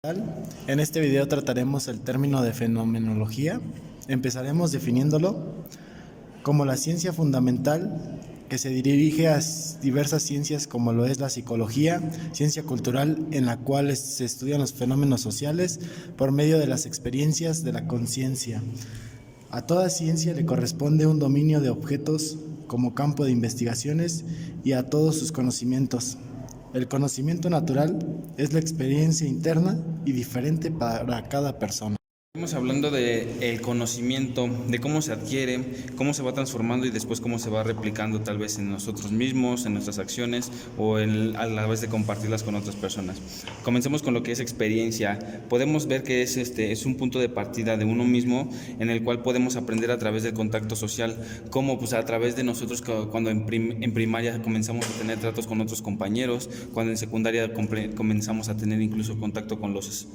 En este video trataremos el término de fenomenología. Empezaremos definiéndolo como la ciencia fundamental que se dirige a diversas ciencias como lo es la psicología, ciencia cultural en la cual se estudian los fenómenos sociales por medio de las experiencias de la conciencia. A toda ciencia le corresponde un dominio de objetos como campo de investigaciones y a todos sus conocimientos. El conocimiento natural es la experiencia interna y diferente para cada persona. Estamos hablando del conocimiento, de cómo se adquiere, cómo se va transformando y después cómo se va replicando tal vez en nosotros mismos, en nuestras acciones o a la vez de compartirlas con otras personas. Comencemos con lo que es experiencia. Podemos ver que es un punto de partida de uno mismo en el cual podemos aprender a través del contacto social, como pues a través de nosotros cuando en primaria comenzamos a tener tratos con otros compañeros, cuando en secundaria comenzamos a tener incluso contacto con los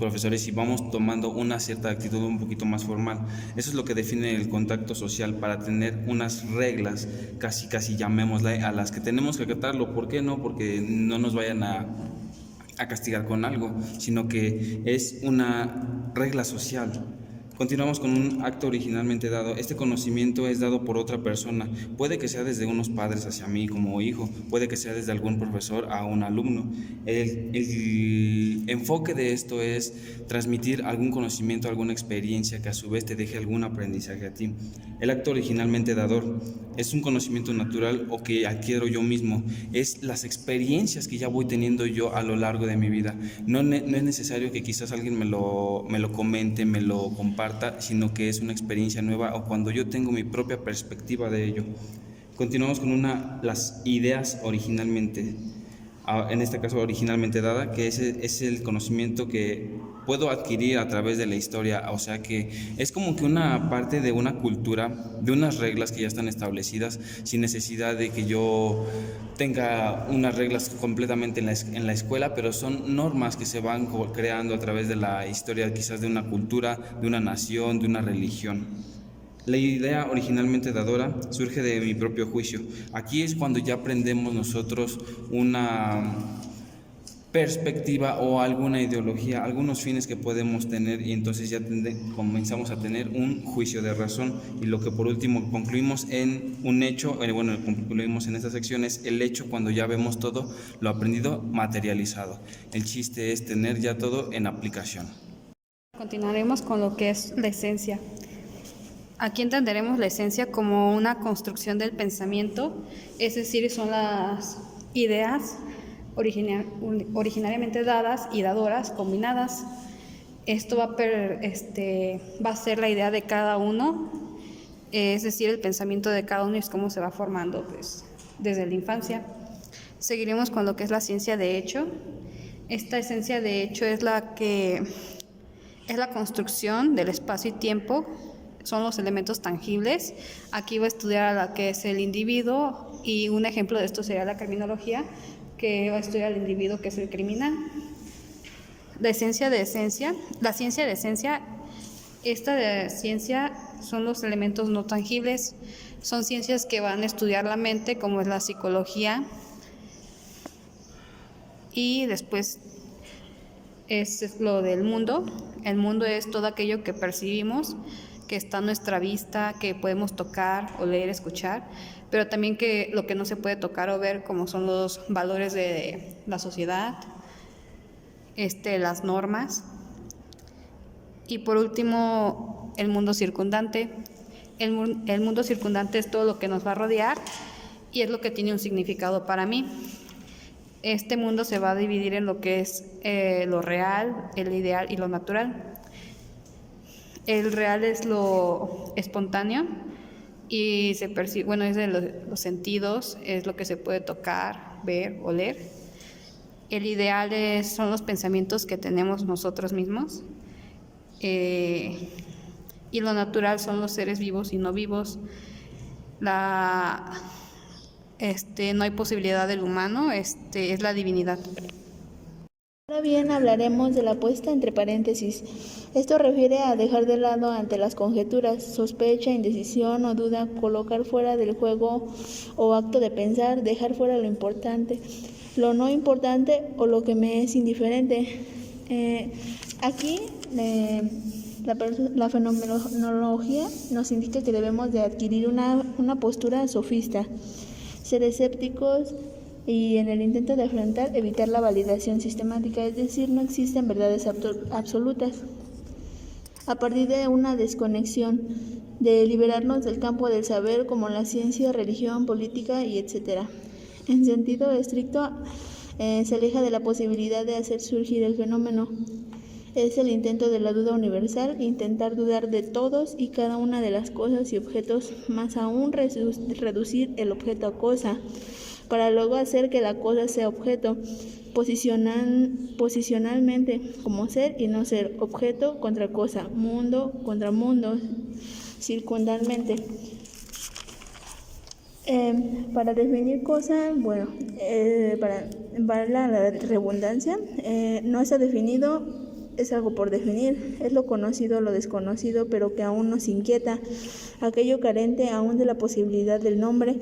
profesores y vamos tomando una cierta actitud un poquito más formal. Eso es lo que define el contacto social, para tener unas reglas, casi llamémosla, a las que tenemos que acatarlo. ¿Por qué no? Porque no nos vayan a castigar con algo, sino que es una regla social. Continuamos con un acto originalmente dado. Este conocimiento es dado por otra persona. Puede que sea desde unos padres hacia mí como hijo, puede que sea desde algún profesor a un alumno. El enfoque de esto es transmitir algún conocimiento, alguna experiencia que a su vez te deje algún aprendizaje a ti. El acto originalmente dador es un conocimiento natural o que adquiero yo mismo. Es las experiencias que ya voy teniendo yo a lo largo de mi vida. No es necesario que quizás alguien me lo comente, me lo comparta, sino que es una experiencia nueva o cuando yo tengo mi propia perspectiva de ello. Continuamos con las ideas originalmente, en este caso originalmente dada, que es el conocimiento que puedo adquirir a través de la historia, o sea que es como que una parte de una cultura, de unas reglas que ya están establecidas, sin necesidad de que yo tenga unas reglas completamente en la escuela, pero son normas que se van creando a través de la historia, quizás de una cultura, de una nación, de una religión. La idea originalmente dadora surge de mi propio juicio. Aquí es cuando ya aprendemos nosotros una perspectiva o alguna ideología, algunos fines que podemos tener, y entonces ya comenzamos a tener un juicio de razón. Y lo que por último concluimos en un hecho, concluimos en esta sección, es el hecho cuando ya vemos todo lo aprendido materializado. El chiste es tener ya todo en aplicación. Continuaremos con lo que es la esencia. Aquí entenderemos la esencia como una construcción del pensamiento, es decir, son las ideas originariamente dadas y dadoras combinadas. Esto va a ser la idea de cada uno, es decir, el pensamiento de cada uno, es cómo se va formando pues, desde la infancia. Seguiremos con lo que es la ciencia de hecho. Esta esencia de hecho es la construcción del espacio y tiempo, son los elementos tangibles. Aquí va a estudiar a la que es el individuo, y un ejemplo de esto sería la criminología, que va a estudiar al individuo que es el criminal. La ciencia de esencia, esta de ciencia son los elementos no tangibles, son ciencias que van a estudiar la mente, como es la psicología, y después es lo del mundo. El mundo es todo aquello que percibimos, que está a nuestra vista, que podemos tocar, oler, escuchar, pero también que lo que no se puede tocar o ver, como son los valores de la sociedad, las normas. Y por último, el mundo circundante. El mundo circundante es todo lo que nos va a rodear y es lo que tiene un significado para mí. Este mundo se va a dividir en lo que es lo real, el ideal y lo natural. El real es lo espontáneo y se percibe, es de los sentidos, es lo que se puede tocar, ver, oler. El ideal son los pensamientos que tenemos nosotros mismos. Y lo natural son los seres vivos y no vivos. No hay posibilidad del humano, es la divinidad. Ahora bien, hablaremos de la puesta entre paréntesis. Esto refiere a dejar de lado ante las conjeturas, sospecha, indecisión o duda, colocar fuera del juego o acto de pensar, dejar fuera lo importante, lo no importante o lo que me es indiferente. Aquí la fenomenología nos indica que debemos de adquirir una postura sofista, ser escépticos y en el intento de afrontar evitar la validación sistemática, es decir, no existen verdades absolutas. A partir de una desconexión, de liberarnos del campo del saber como la ciencia, religión, política y etc. En sentido estricto, se aleja de la posibilidad de hacer surgir el fenómeno. Es el intento de la duda universal, intentar dudar de todos y cada una de las cosas y objetos, más aún reducir el objeto a cosa, para luego hacer que la cosa sea objeto, posicionalmente como ser y no ser, objeto contra cosa, mundo contra mundo, circundantemente. Para definir cosa, para la redundancia, no está definido, es algo por definir, es lo conocido, lo desconocido, pero que aún nos inquieta, aquello carente aún de la posibilidad del nombre,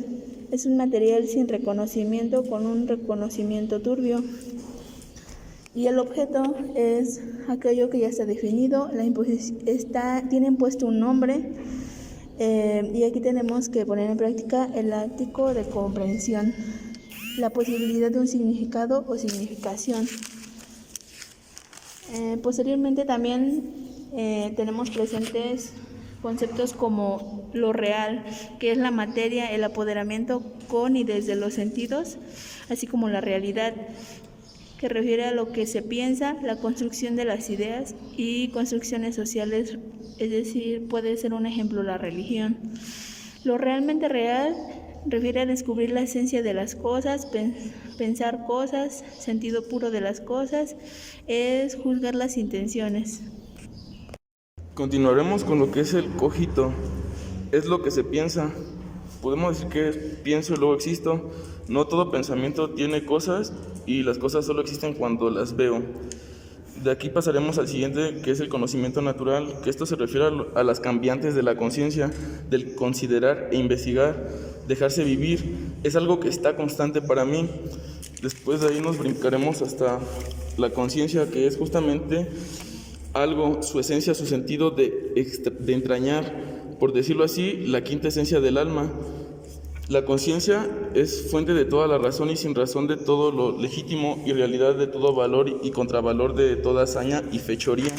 es un material sin reconocimiento con un reconocimiento turbio. Y el objeto es aquello que ya está definido, tiene impuesto un nombre, y aquí tenemos que poner en práctica el ático de comprensión, la posibilidad de un significado o significación. Posteriormente también tenemos presentes conceptos como lo real, que es la materia, el apoderamiento con y desde los sentidos, así como la realidad, que refiere a lo que se piensa, la construcción de las ideas y construcciones sociales, es decir, puede ser un ejemplo la religión. Lo realmente real refiere a descubrir la esencia de las cosas, pensar cosas, sentido puro de las cosas, es juzgar las intenciones. Continuaremos con lo que es el cogito. Es lo que se piensa. Podemos decir que pienso y luego existo. No todo pensamiento tiene cosas y las cosas solo existen cuando las veo. De aquí pasaremos al siguiente, que es el conocimiento natural, que esto se refiere a las cambiantes de la conciencia, del considerar e investigar, dejarse vivir. Es algo que está constante para mí. Después de ahí nos brincaremos hasta la conciencia, que es justamente algo, su esencia, su sentido de entrañar, por decirlo así, la quinta esencia del alma. La conciencia es fuente de toda la razón y sin razón de todo lo legítimo y realidad de todo valor y contravalor de toda hazaña y fechoría.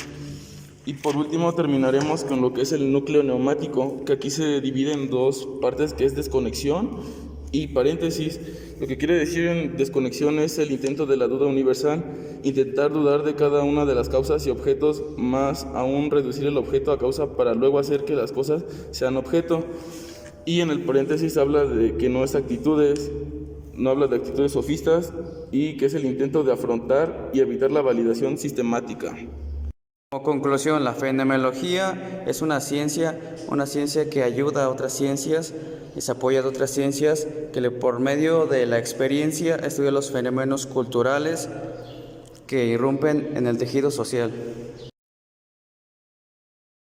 Y por último terminaremos con lo que es el núcleo neumático, que aquí se divide en dos partes, que es desconexión y paréntesis. Lo que quiere decir en desconexión es el intento de la duda universal, intentar dudar de cada una de las causas y objetos, más aún reducir el objeto a causa para luego hacer que las cosas sean objeto. Y en el paréntesis habla de que no habla de actitudes sofistas y que es el intento de afrontar y evitar la validación sistemática. Como conclusión, la fenomenología es una ciencia que ayuda a otras ciencias y se apoya de otras ciencias que por medio de la experiencia estudia los fenómenos culturales que irrumpen en el tejido social.